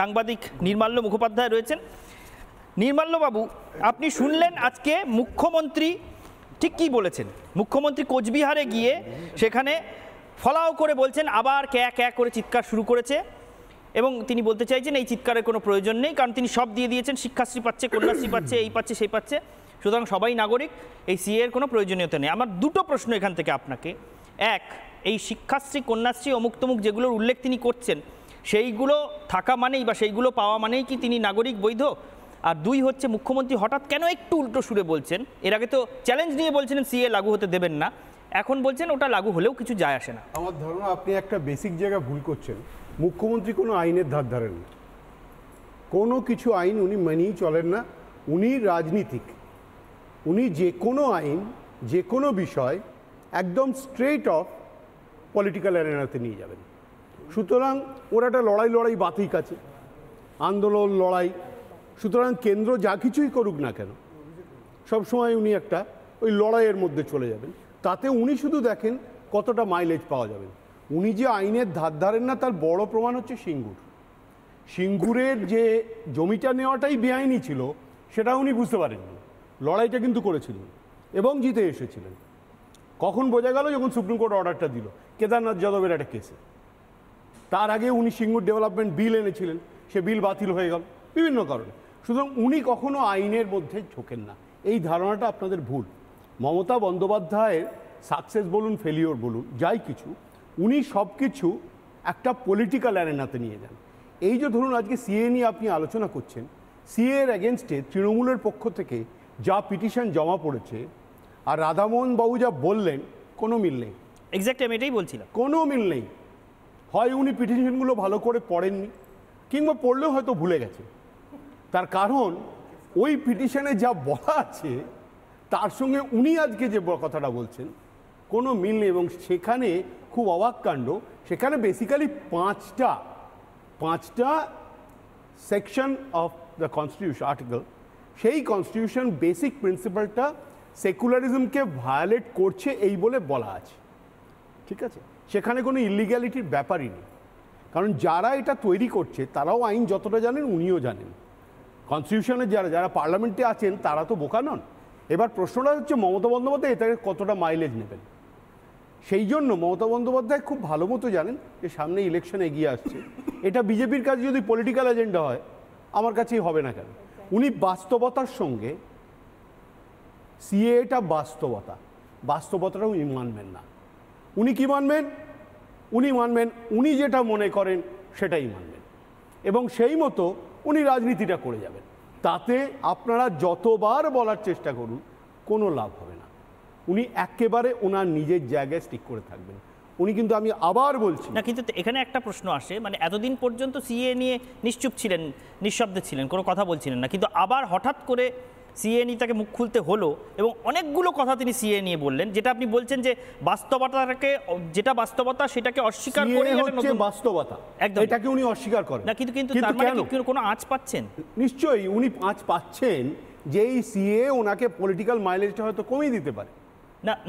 সাংবাদিক নির্মাল্য মুখোপাধ্যায় রয়েছেন। নির্মাল্য বাবু, আপনি শুনলেন আজকে মুখ্যমন্ত্রী ঠিক কী বলেছেন। মুখ্যমন্ত্রী কোচবিহারে গিয়ে সেখানে ফলাও করে বলছেন, আবার ক্যা ক্যা করে চিৎকার শুরু করেছে এবং তিনি বলতে চাইছেন এই চিৎকারের কোনো প্রয়োজন নেই, কারণ তিনি সব দিয়ে দিয়েছেন, শিক্ষাশ্রী পাচ্ছে, কন্যাশ্রী পাচ্ছে, এই পাচ্ছে সেই পাচ্ছে, সুতরাং সবাই নাগরিক, এই সিএ এর কোনো প্রয়োজনীয়তা নেই। আমার দুটো প্রশ্ন এখান থেকে আপনাকে। এক, এই শিক্ষাশ্রী, কন্যাশ্রী, অমুক তমুক যেগুলোর উল্লেখ তিনি করছেন সেইগুলো থাকা মানেই বা সেইগুলো পাওয়া মানেই কি তিনি নাগরিক বৈধ? আর দুই হচ্ছে, মুখ্যমন্ত্রী হঠাৎ কেন একটু উল্টো সুরে বলছেন? এর আগে তো চ্যালেঞ্জ নিয়ে বলছিলেন সিএ লাগু হতে দেবেন না, এখন বলছেন ওটা লাগু হলেও কিছু যায় আসে না। আমার ধারণা আপনি একটা বেসিক জায়গা ভুল করছেন। মুখ্যমন্ত্রী কোনো আইনের ধার ধারেন না, কোনো কিছু আইন উনি মেনেই চলেন না। উনি রাজনীতিক, উনি যে কোনো আইন, যে কোনো বিষয় একদম স্ট্রেট অফ পলিটিক্যাল অ্যারেনাতে নিয়ে যাবেন। সুতরাং ওর একটা লড়াই বাতিক আছে, আন্দোলন লড়াই। সুতরাং কেন্দ্র যা কিছুই করুক না কেন সবসময় উনি একটা ওই লড়াইয়ের মধ্যে চলে যাবেন। তাতে উনি শুধু দেখেন কতটা মাইলেজ পাওয়া যাবে। উনি যে আইনের ধার ধারেন না তার বড় প্রমাণ হচ্ছে সিঙ্গুরের যে জমিটা নেওয়াটাই বেআইনি ছিল সেটা উনি বুঝতে পারেননি। লড়াইটা কিন্তু করেছিলেন এবং জিতে এসেছিলেন। কখন বোঝা গেল? যখন সুপ্রিম কোর্ট অর্ডারটা দিল কেদারনাথ যাদবের একটা কেসে। তার আগে উনি সিঙ্গুর ডেভেলপমেন্ট বিল এনেছিলেন, সে বিল বাতিল হয়ে গেল বিভিন্ন কারণে। সুতরাং উনি কখনো আইনের মধ্যে ঝোঁকেন না, এই ধারণাটা আপনাদের ভুল। মমতা বন্দ্যোপাধ্যায়ের সাকসেস বলুন, ফেলিওর বলুন, যাই কিছু, উনি সব কিছু একটা পলিটিক্যাল অ্যারেনাতে নিয়ে যান। এই যে ধরুন আজকে সিএ নিয়ে আপনি আলোচনা করছেন, সিএ এর এগেনস্টে তৃণমূলের পক্ষ থেকে যা পিটিশন জমা পড়েছে আর রাধামোহন বাবু যা বললেন, কোনো মিল নেই। এক্স্যাক্টলি আমি এটাই বলছিলাম, কোনো মিল নেই। হয় উনি পিটিশনগুলো ভালো করে পড়েননি, কিংবা পড়লেও হয়তো ভুলে গেছে। তার কারণ ওই পিটিশনে যা বলা আছে তার সঙ্গে উনি আজকে যে কথাটা বলছেন কোনো মিল নেই। এবং সেখানে খুব অবাক কাণ্ড, সেখানে বেসিক্যালি পাঁচটা section of the constitution article, সেই কনস্টিটিউশন বেসিক প্রিন্সিপালটা সেকুলারিজমকে ভায়োলেট করছে এই বলে বলা আছে। ঠিক আছে, সেখানে কোনো ইলিগ্যালিটির ব্যাপারই নেই। কারণ যারা এটা তৈরি করছে তারাও আইন যতটা জানেন উনিও জানেন। কনস্টিটিউশনের যারা পার্লামেন্টে আছেন তারা তো বোকা নন। এবার প্রশ্নটা হচ্ছে মমতা বন্দ্যোপাধ্যায় এটাকে কতটা মাইলেজ নেবেন। সেই জন্য মমতা বন্দ্যোপাধ্যায় খুব ভালো মতো জানেন যে সামনে ইলেকশন এগিয়ে আসছে। এটা বিজেপির কাছে যদি পলিটিক্যাল এজেন্ডা হয়, আমার কাছেই হবে না কেন। উনি বাস্তবতার সঙ্গে, সিএটা বাস্তবতাটাও উনি মানবেন না। উনি কি মানবেন? উনি যেটা মনে করেন সেটাই মানবেন এবং সেই মতো উনি রাজনীতিটা করে যাবেন। তাতে আপনারা যতবার বলার চেষ্টা করুন কোনো লাভ হবে না। উনি একেবারে ওনার নিজের জায়গায় স্টিক করে থাকবেন। উনি কিন্তু, আমি আবার বলছি না, কিন্তু এখানে একটা প্রশ্ন আসে, মানে এতদিন পর্যন্ত সিএ নিয়ে নিশ্চুপ ছিলেন, নিঃশব্দে ছিলেন, কোনো কথা বলছিলেন না, কিন্তু আবার হঠাৎ করে সিএ নিয়ে তাকে মুখ খুলতে হলো এবং অনেকগুলো কথা তিনি সিএ নিয়ে বললেন, যেটা আপনি বলছেন যে বাস্তবতাটাকে, যেটা বাস্তবতা সেটাকে অস্বীকার করে হচ্ছে বাস্তবতা, একদম এটাকে উনি অস্বীকার করেন না। কিন্তু তার মানে কি কোনো আঁচ পাচ্ছেন? নিশ্চয়ই উনি আঁচ পাচ্ছেন যে এই সিএ ওনাকে পলিটিক্যাল মাইলেজটা হয়তো কমিয়ে দিতে পারে।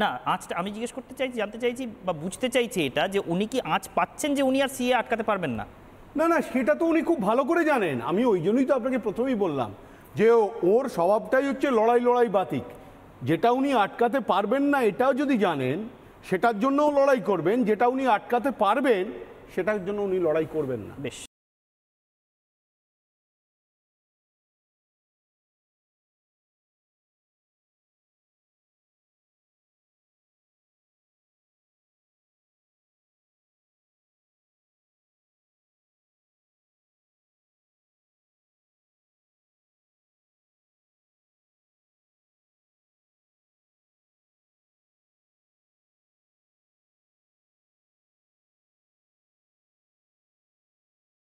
না আঁচটা আমি জিজ্ঞেস করতে চাইছি, জানতে চাইছি বা বুঝতে চাইছি এটা, যে উনি কি আঁচ পাচ্ছেন যে উনি আর সিএ আটকাতে পারবেন না? না, সেটা তো উনি খুব ভালো করে জানেন। আমি ওই জন্যই তো আপনাকে প্রথমেই বললাম যে ওর স্বভাবটাই হচ্ছে লড়াই বাতিক। যেটা উনি আটকাতে পারবেন না এটাও যদি জানেন, সেটার জন্যও লড়াই করবেন। যেটা উনি আটকাতে পারবেন সেটার জন্য উনি লড়াই করবেন না। বেশ।